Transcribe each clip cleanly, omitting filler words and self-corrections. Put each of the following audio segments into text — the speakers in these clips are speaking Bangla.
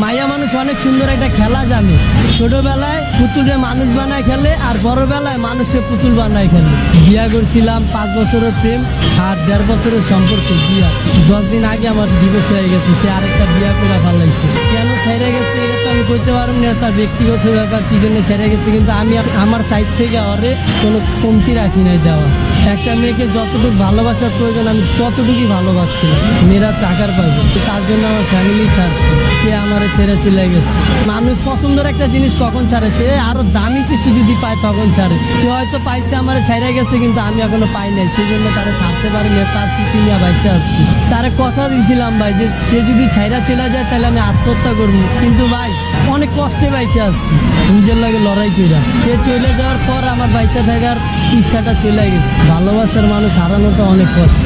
মাইয়া মানুষ অনেক সুন্দর একটা খেলা জানে। ছোটবেলায় পুতুলে মানুষ বানায় খেলে, আর বড়বেলায় মানুষকে পুতুল বানায় খেলে। বিয়া করছিলাম, 5 বছরের প্রেম আর 1.5 বছরের সম্পর্ক বিয়া। 10 দিন আগে আমার ডিভোর্স হয়ে গেছে, সে আরেকটা বিয়া করে ফেলাইছে। কেন ছেড়ে গেছে এটা তো আমি কইতে পারব না, তার ব্যক্তিগত ব্যাপার, কি জন্য ছেড়ে গেছে। কিন্তু আমি আমার সাইড থেকে ওরে কোনো কমতি রাখি নাই দেওয়া। একটা মেয়েকে যতটুকু ভালোবাসার প্রয়োজন আমি ততটুকুই ভালোবাসছিলাম। মেয়েরা টাকার পাইব, তার জন্য আমার ফ্যামিলি ছাড়ছে, সে আমারে ছেড়ে চলে গেছে। মানুষ পছন্দের একটা জিনিস কখন ছাড়ে, সে আরো দামি কিছু যদি পায় তখন ছাড়ে। সে হয়তো পাইছে আমারে ছেড়ে গেছে, কিন্তু আমি এখনো পাই নাই, সেই জন্য তারা ছাড়তে পারিনি। তার স্মৃতি নিয়ে বাইচে আসছি। তারে কথা দিয়েছিলাম ভাই যে সে যদি ছাইরা চলে যায় তাহলে আমি আত্মহত্যা করবো, কিন্তু ভাই অনেক কষ্টে বাইচে আসছি নিজের লাগে লড়াই কইরা। সে চলে যাওয়ার পর আমার বাইচা থাকার ইচ্ছাটা চলে গেছে। ভালোবাসার মানুষ হারানোটা অনেক কষ্ট,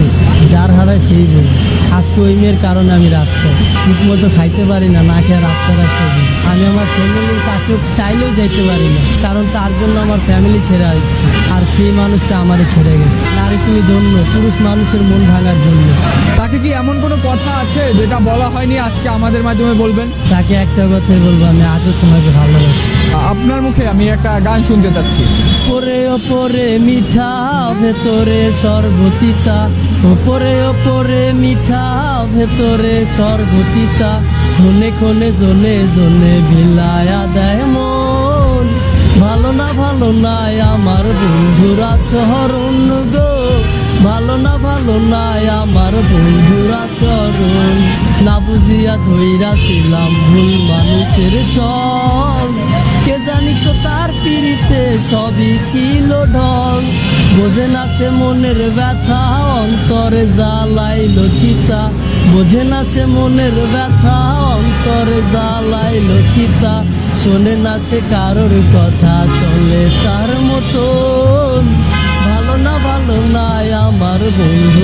যার হারায় সেই বলে। আজকে ওই মেয়ের কারণে আমি রাস্তায় ঠিক মতো খাইতে পারি না, না খেয়ে রাস্তায় রাস্তায় দিই। আমি আমার ফ্যামিলির কাছে চাইলেও যাইতে পারি না, কারণ তার জন্য আমার ফ্যামিলি ছেড়ে আসছে, আর সেই মানুষটা আমারে ছেড়ে গেছে। নারী তুমি ধন্য, পুরুষ মানুষের মন ভাঙার জন্য। তাকে কি এমন কোনো কথা আছে যেটা বলা হয়নি, আজকে আমাদের মাধ্যমে বলবেন? তাকে একটা কথাই বলবো, আমি আজও তোমাকে ভালোবাসি। আপনার মুখে আমি একটা গান শুনতে চাচ্ছি। ওপরে ওপরে মিঠা, ভেতরে সর্বতিতা। ওপরে ওপরে মিঠা, ভেতরে সর্বতিতা। ক্ষণে ক্ষণে জনে জনে বিলায়া দেয় মন। ভালো না আমার বন্ধুরা চরণ গো, ভালো না আমার বন্ধুরা চরণ। না বুঝিয়া ধইরাছিলাম ভুল মানুষের সব, কে জানি তো তার পিড়িতে সবই ছিল ঢং। বোঝে না সে মনের ব্যথা, অন্তরে জ্বালাইল চিতা। বোঝে না সে মনের ব্যথা, অন্তরে জ্বালাইল চিতা। শোনে না সে কারোর কথা, চলে তার মতন। ভালো না আমার বন্ধু